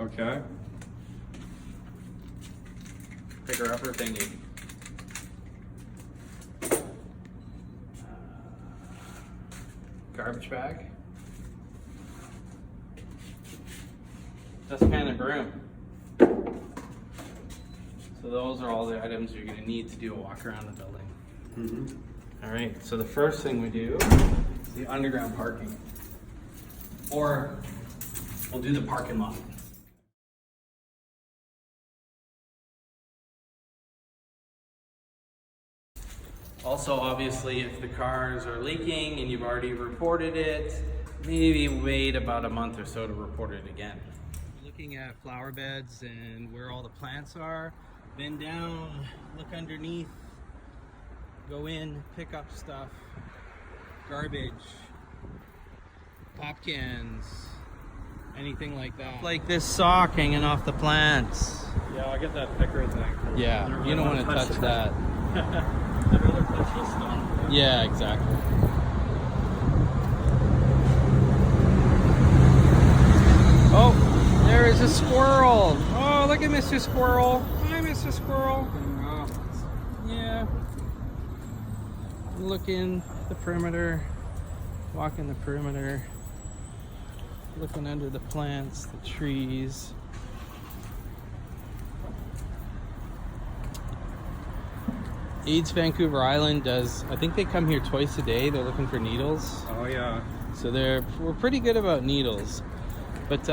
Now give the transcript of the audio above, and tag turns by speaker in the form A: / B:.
A: Okay.
B: Picker upper thingy. Garbage bag. Dustpan and broom. So those are all the items you're going to need to do a walk around the building.
A: Mm-hmm.
B: All right, so the first thing we do is the underground parking. Or we'll do the parking lot. Also, obviously, if the cars are leaking and you've already reported it, maybe wait about a month or so to report it again. Looking at flower beds and where all the plants are, bend down, look underneath, go in, pick up stuff, garbage, pop cans, anything like that. Like this sock hanging off the plants.
A: Yeah, I'll get that picker thing.
B: Yeah, you don't want to touch that.
A: I'd rather touch this stuff.
B: Yeah, exactly. Oh, there is a squirrel. Oh, look at Mr. Squirrel. Hi, Mr. Squirrel. Yeah. Looking the perimeter, walking the perimeter, looking under the plants, the trees. AIDS Vancouver Island does, I think they come here twice a day. They're looking for needles.
A: Oh yeah.
B: So we're pretty good about needles. But